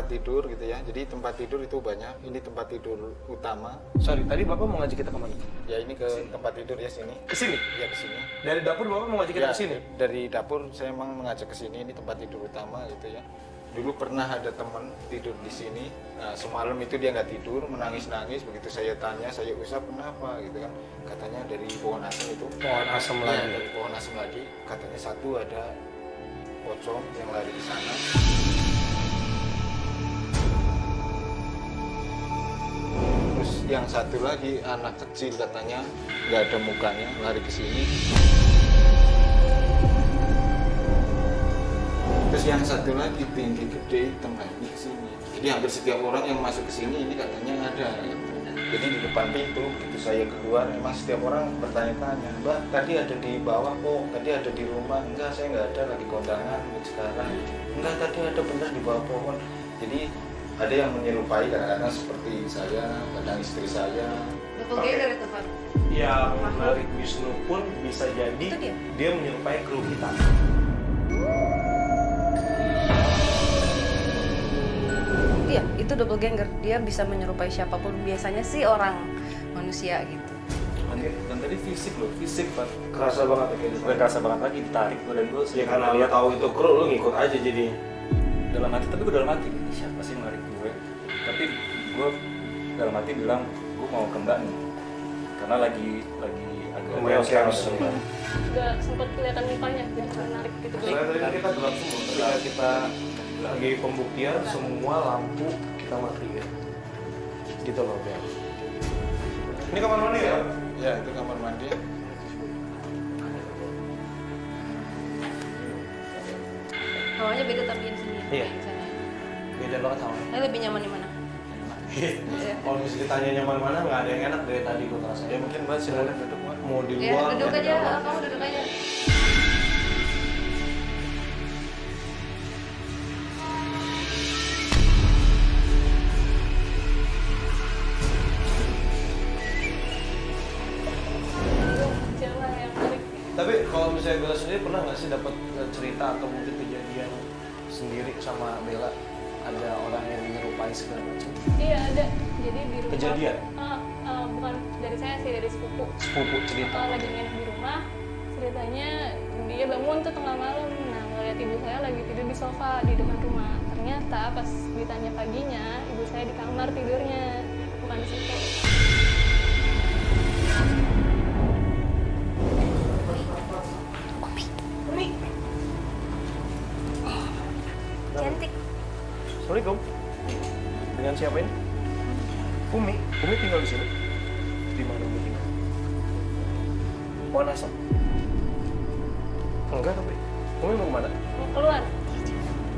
tidur gitu ya. Jadi tempat tidur itu banyak. Ini tempat tidur utama. Sorry, tadi Bapak mau ngajak kita kemana? Ya ini ke tempat tidur ya sini. Ke sini? Ya ke sini. Dari dapur Bapak mau ngajak kita Ya, ke sini? dari dapur saya emang mengajak ke sini. Ini tempat tidur utama gitu ya. Dulu pernah ada teman tidur di sini. Nah, semalam itu dia nggak tidur, menangis-nangis. Begitu saya tanya, saya usap kenapa gitu kan. Katanya dari pohon asem itu. Pohon asem Ya, lagi. dari pohon asem lagi. Katanya satu ada pocong yang lari di sana. Terus yang satu lagi anak kecil katanya nggak ada mukanya lari ke sini. Terus yang satu lagi tinggi gede hitam lagi ke sini. Jadi hampir setiap orang yang masuk ke sini ini katanya ada. Jadi di depan pintu itu saya keluar, memang setiap orang bertanya-tanya, Mbak tadi ada di bawah kok, tadi ada di rumah, enggak saya nggak ada lagi kondangan sekarang, enggak tadi ada benar di bawah pohon. Jadi ada yang menyerupai kadang-kadang seperti saya, kadang istri saya. Doppelganger itu Pak. Yang menarik Wisnu pun bisa jadi Itu dia? dia menyerupai kru kita. Iya, itu doppelganger. Dia bisa menyerupai siapapun. Biasanya sih orang manusia gitu. Oke, dan tadi fisik Pak. Kerasa banget ya kayak Gue kerasa banget lagi ditarik gue dan gue Ya karena lu tahu itu kru, lu ngikut aja jadi. dalam hati, tapi gue dalam hati ini siapa sih yang narik gue, tapi gue dalam hati bilang gue mau ke Mbak nih karena lagi agak Lumayan chaos chaos. kan. Nggak sempat kelihatan mukanya, jadi cuma narik gitu. Soalnya tadi kan kita gelap semua, ketika kita lagi pembuktian semua lampu kita matiin. Gitu loh, Bel. Ini kamar mandi ya? Ya itu kamar mandi. Hawanya beda tapi yang sini. Iya. Yang sana. Beda banget sama. Ini lebih nyaman di mana? Iya. Kalau misalnya ditanya nyaman mana, nggak ada yang enak dari tadi gue terasa. Ya mungkin Mbak silakan duduk Mbak. Mau di Ya, luar, duduk mau di aja. dalam. Kamu duduk aja. Kecil lah yang narik. Tapi kalau misalnya Bella sendiri pernah nggak sih dapat cerita atau mungkin kejadian sendiri sama Bella? Ada orang yang menyerupai segala macam. Iya ada. Jadi di rumah. Kejadian? Bukan dari saya sih, dari sepupu. Sepupu cerita. Lagi nginep di rumah, ceritanya dia bangun tuh tengah malam. Nah ngeliat ibu saya lagi tidur di sofa di depan rumah. Ternyata pas ditanya paginya, ibu saya di kamar tidurnya, bukan di situ. Cantik. Assalamualaikum. Dengan siapa ini? Umi. Umi tinggal di sini. Di mana Umi tinggal? Pohon asam. Enggak tapi. Umi mau kemana? Mau keluar,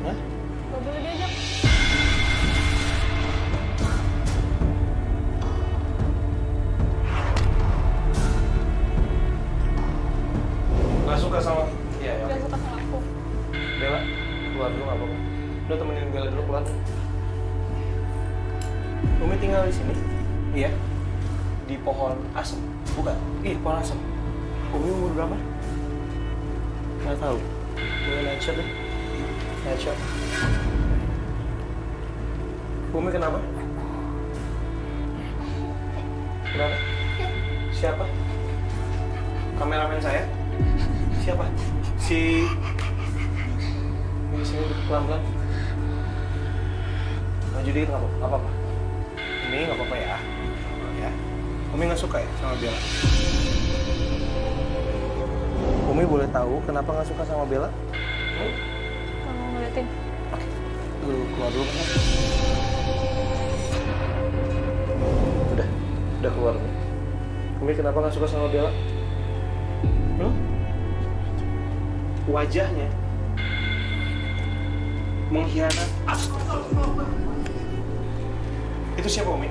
Hah? nggak boleh diajak. Nggak suka sama? Iya ya. Nggak suka sama aku. Bella, keluar dulu nggak apa-apa. Udah temenin Bella dulu keluar. Umi tinggal di sini. Iya. Di pohon asem. Bukan? Iya, pohon asem. Umi umur berapa? Nggak tahu. Boleh night shot deh. Night shot. Umi kenapa? Kenapa? Siapa? Kameramen saya? Siapa? Si... Ini sini duduk pelan-pelan. Maju dikit nggak apa-apa. Ini nggak apa-apa ya. Ya. Umi nggak suka ya sama Bella? Umi boleh tahu kenapa nggak suka sama Bella? Kamu ngeliatin. Lu keluar dulu kan? Udah keluar. Umi kenapa nggak suka sama Bella? Wajahnya mengkhianat. Itu siapa Umi?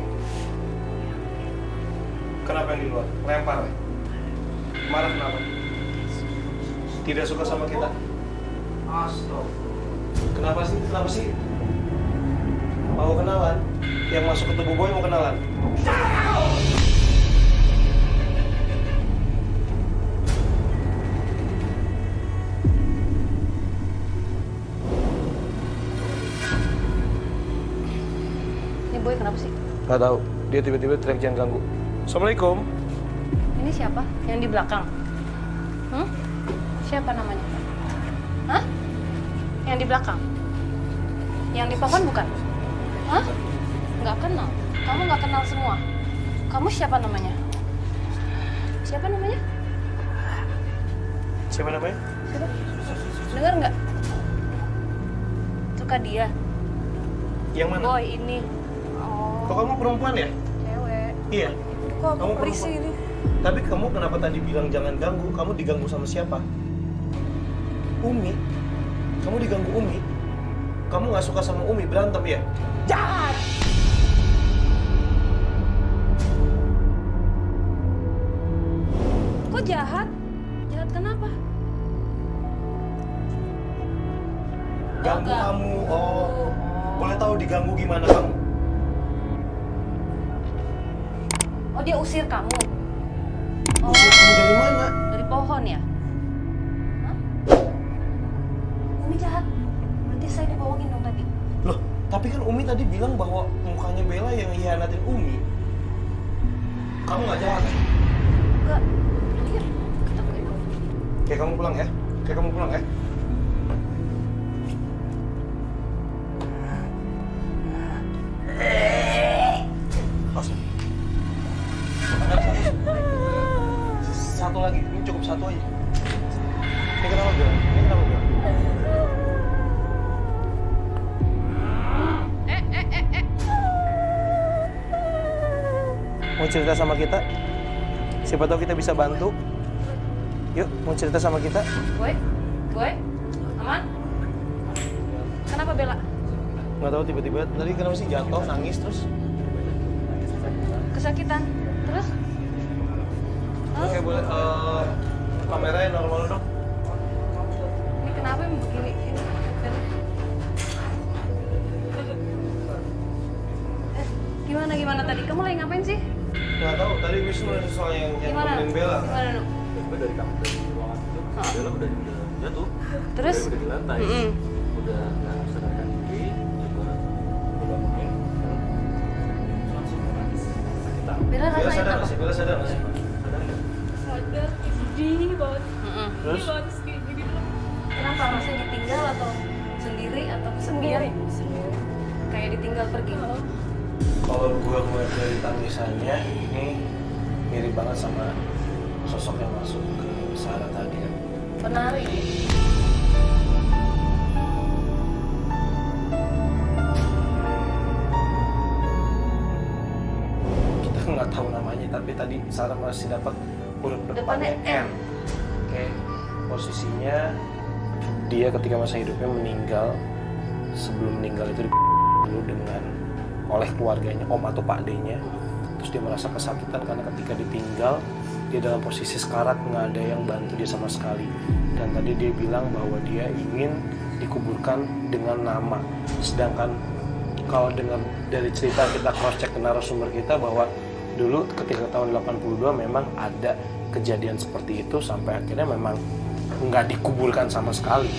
Kenapa yang di luar? Lempar ya? Marah kenapa? Tidak suka sama kita? Kenapa sih? Kenapa sih? Mau kenalan? Yang masuk ke tubuh boy mau kenalan? Nggak tahu. Dia tiba-tiba teriak jangan ganggu. Assalamualaikum. Ini siapa? Yang di belakang? Siapa namanya? Hah? Yang di belakang? Yang di pohon bukan? Hah? Nggak kenal. Kamu nggak kenal semua. Kamu siapa namanya? Siapa namanya? Siapa namanya? Siapa? Dengar nggak? Suka dia. Yang mana? Boy ini. Oh. Kok kamu perempuan ya? Cewek. Iya. Kok Kamu aku risih perempuan. ini? Tapi kamu kenapa tadi bilang jangan ganggu? Kamu diganggu sama siapa? Umi. Kamu diganggu Umi. Kamu nggak suka sama Umi, berantem ya? Jahat. Kok jahat? Jahat kenapa? Ganggu enggak. kamu. Oh. Boleh tahu diganggu gimana kamu? Oh, dia usir kamu. Oh, Usir kamu dari mana? dari pohon ya? Hah? Umi jahat. Berarti saya dibohongin dong tadi. Loh, tapi kan Umi tadi bilang bahwa mukanya Bella yang hianatin Umi. Kamu nggak jahat kan? Enggak. Iya, kita pergi dulu. Kayak kamu pulang ya? Kayak kamu pulang ya? Awas. Satu lagi, ini cukup satu aja. Ini kenapa Bella? Ini kenapa Bella? Mau cerita sama kita? Siapa tahu kita bisa bantu. Yuk, mau cerita sama kita? Boy? Boy? Aman? Kenapa Bella? Nggak tahu tiba-tiba tadi kenapa sih jatuh, nangis terus. Kesakitan. Terus? Oke, boleh kameranya normal dong. Ini kenapa yang begini? Ini Bella. Gimana tadi? Kamu lagi ngapain sih? Nggak tahu, tadi Wisnu ada soal yang Gimana? nemenin Bella. Gimana, Nu? Gue dari kamar dari ruangan itu, Bella udah jatuh. Terus? Dia udah di lantai. Udah nggak sadarkan diri, coba gue bangunin dan langsung nangis sakitan. Bella Bella rasain sadar apa? nggak sih? Bella sadar nggak sih? Sadar nggak? Sadar, sedih banget. Terus? Sedih banget kayak gini loh. Kenapa? Rasanya ditinggal atau sendiri atau kesepian? Sendiri. Kayak ditinggal pergi. Kalau gua ngeliat dari tangisannya, ini mirip banget sama sosok yang masuk ke Sarah tadi kan. Penari. Kita nggak tahu namanya, tapi tadi Sarah masih dapat huruf depannya Depannya N. Oke, posisinya dia ketika masa hidupnya meninggal, sebelum meninggal itu dulu dengan oleh keluarganya, om atau pak D-nya. Terus dia merasa kesakitan karena ketika ditinggal dia dalam posisi sekarat, nggak ada yang bantu dia sama sekali. Dan tadi dia bilang bahwa dia ingin dikuburkan dengan nama. Sedangkan kalau dengan dari cerita kita cross check ke narasumber kita bahwa dulu ketika tahun 82 memang ada kejadian seperti itu sampai akhirnya memang nggak dikuburkan sama sekali.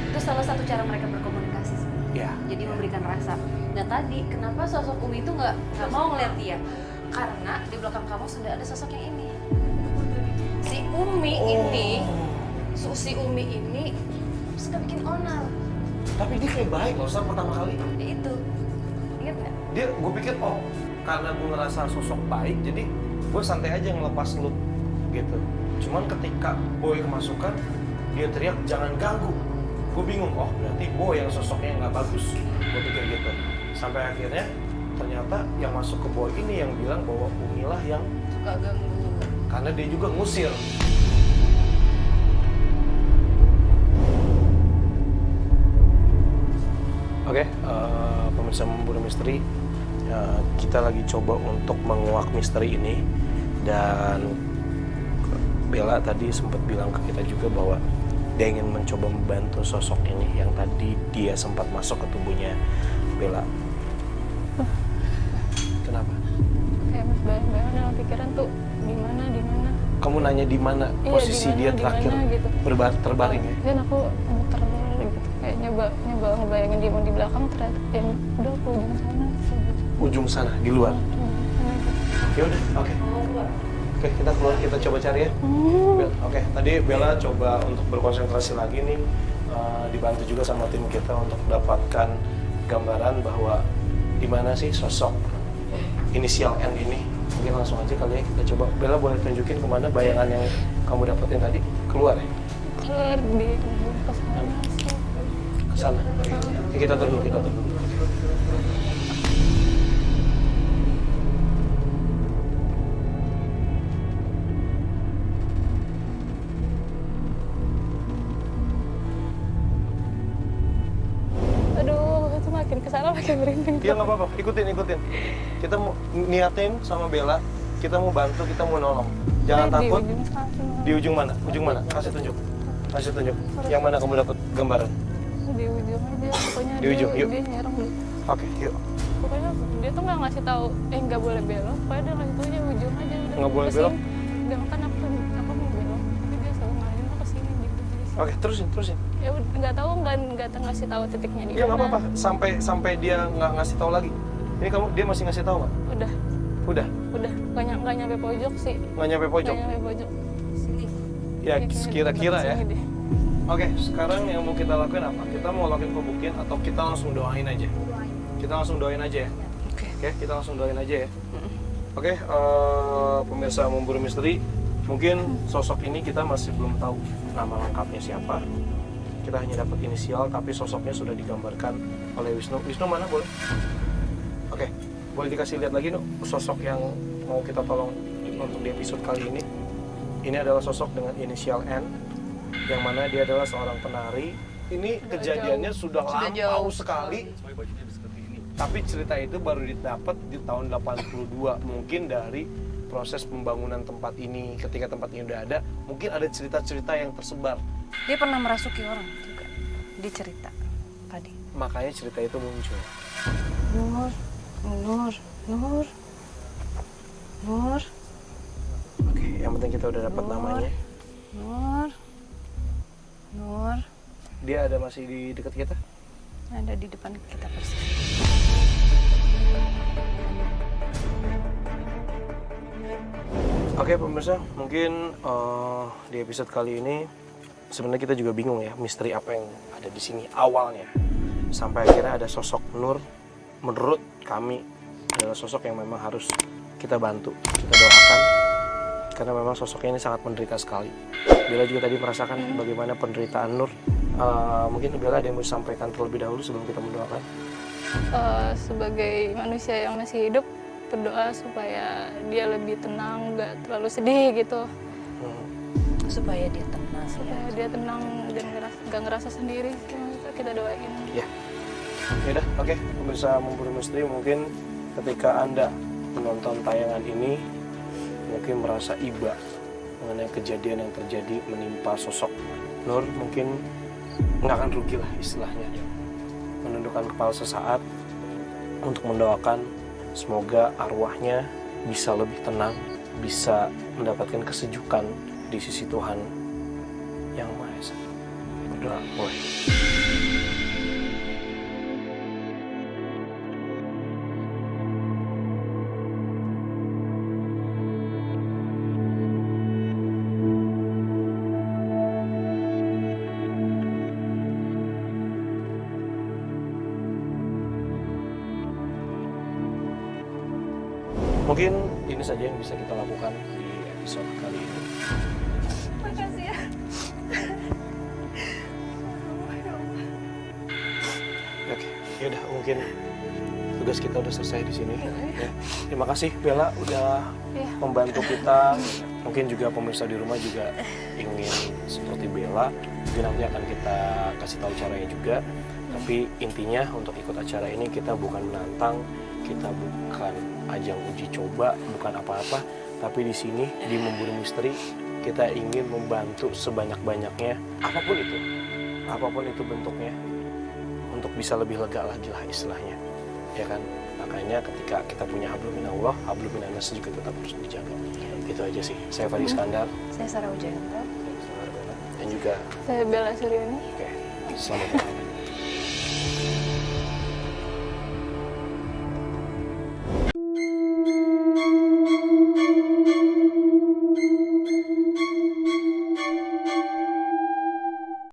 Itu salah satu cara mereka berkomunikasi sih. Ya. Jadi memberikan rasa. Nah tadi kenapa sosok Umi itu nggak mau ngeliat dia? Karena di belakang kamu sudah ada sosok yang ini. Si Umi ini, si Umi ini suka bikin onar. Tapi dia kayak baik loh, Sar, pertama kali. Ya itu, ingat nggak? Dia, gue pikir, oh karena gue ngerasa sosok baik, jadi gue santai aja ngelepas lu gitu. Cuman ketika Boy kemasukan, dia teriak jangan ganggu. Gue bingung, oh berarti Boy yang sosoknya nggak bagus. Gue pikir gitu. Sampai akhirnya ternyata yang masuk ke Boy ini yang bilang bahwa Umilah yang Suka ganggu. karena dia juga ngusir. Oke, pemirsa Memburu Misteri, kita lagi coba untuk menguak misteri ini. Dan Bella tadi sempat bilang ke kita juga bahwa dia ingin mencoba membantu sosok ini yang tadi dia sempat masuk ke tubuhnya Bella. Kenapa? Kayak bayang-bayang dalam pikiran tuh di mana. Kamu nanya di mana Iya, posisi di mana, dia di terakhir mana gitu. terbaring ya? Dan aku muter gitu, kayak nyoba ngebayangin dia mau di belakang, ternyata udah ke ujung sana. Ujung sana di luar. Ya udah, oke. Oke, kita keluar, kita coba cari ya. Oke, tadi Bella coba untuk berkonsentrasi lagi nih, dibantu juga sama tim kita untuk dapatkan gambaran bahwa di mana sih sosok inisial N ini. Mungkin langsung aja kali ya kita coba. Bella boleh tunjukin kemana bayangan yang kamu dapetin tadi? Keluar ya? Keluar di Ke sana. Oke, kita turun dulu. Aduh, itu makin kesana makin merinding. Iya nggak apa-apa, ikutin. Kita mau niatin sama Bella, kita mau bantu, kita mau nolong. Jangan takut. Di ujung sana. Di ujung mana? Ujung mana? Kasih tunjuk. Yang mana kamu dapat gambaran? Di ujung aja, pokoknya Di ujung, yuk. dia nyerang dulu. Oke, yuk. Pokoknya dia tuh nggak ngasih tahu, nggak boleh belok. Pokoknya dia ngasih tahu aja ujung aja. Udah Nggak boleh kesini. belok? Udah kan aku mau belok, tapi dia selalu ngarahin aku kesini gitu. Oke, terusin. Ya udah, nggak tahu nggak ngasih tahu titiknya di Iya nggak mana. apa-apa, sampai dia nggak ngasih tahu lagi. Ini dia masih ngasih tahu nggak? Udah Udah, nggak nyampe pojok sih. nggak nyampe pojok. Nggak nyampe pojok. Sini. Ya, Kayaknya kira-kira ya. sini deh. Oke, sekarang yang mau kita lakuin apa? Kita mau lakuin pembuktian atau kita langsung doain aja? Kita langsung doain aja ya? Oke, kita langsung doain aja ya? Oke, pemirsa Memburu Misteri, mungkin sosok ini kita masih belum tahu nama lengkapnya siapa. Kita hanya dapat inisial, tapi sosoknya sudah digambarkan oleh Wisnu. Wisnu mana boleh? Oke, boleh dikasih lihat lagi Nuk, sosok yang mau kita tolong untuk di episode kali ini. Ini adalah sosok dengan inisial N, yang mana dia adalah seorang penari. Ini kejadiannya sudah lampau sekali. Tapi cerita itu baru didapat di tahun 82, mungkin dari proses pembangunan tempat ini. Ketika tempat ini udah ada, mungkin ada cerita-cerita yang tersebar. Dia pernah merasuki orang juga. Dia cerita tadi. Makanya cerita itu muncul. Nur. Oke, yang penting kita udah dapat namanya. Nur. Dia ada masih di dekat kita? Ada di depan kita persis. Oke pemirsa, mungkin di episode kali ini sebenarnya kita juga bingung ya, misteri apa yang ada di sini awalnya. Sampai akhirnya ada sosok Nur, menurut kami adalah sosok yang memang harus kita bantu, kita doakan. Karena memang sosoknya ini sangat menderita sekali. Bella juga tadi merasakan bagaimana penderitaan Nur. Mungkin Bella ada yang mau disampaikan terlebih dahulu sebelum kita mendoakan. Sebagai manusia yang masih hidup, berdoa supaya dia lebih tenang, nggak terlalu sedih gitu. Supaya dia tenang. Supaya dia tenang dan nggak ngerasa sendiri. Kita doain. Ya, yaudah, oke. Pemirsa Memburu Misteri, mungkin ketika Anda menonton tayangan ini, mungkin merasa iba mengenai kejadian yang terjadi menimpa sosok Nur, mungkin nggak akan rugi lah istilahnya. Menundukkan kepala sesaat untuk mendoakan semoga arwahnya bisa lebih tenang, bisa mendapatkan kesejukan di sisi Tuhan Yang Maha Esa. Berdoa boleh. Mungkin ini saja yang bisa kita lakukan di episode kali ini. Makasih ya. Oke, yaudah mungkin tugas kita udah selesai di sini. Ya. Terima kasih Bella udah membantu kita. Mungkin juga pemirsa di rumah juga ingin seperti Bella. Mungkin nanti akan kita kasih tahu caranya juga. Tapi intinya untuk ikut acara ini kita bukan menantang, kita bukan ajang uji coba, bukan apa-apa. Tapi di sini di Memburu Misteri kita ingin membantu sebanyak-banyaknya, apapun itu bentuknya, untuk bisa lebih lega lagi lah istilahnya, ya kan? Makanya ketika kita punya hablum minallah, hablum minannas juga tetap harus dijaga. Itu aja sih. Saya Fadi Iskandar Saya Sarah Wijayanto. dan juga Saya Bella Suryani. oke, selamat malam.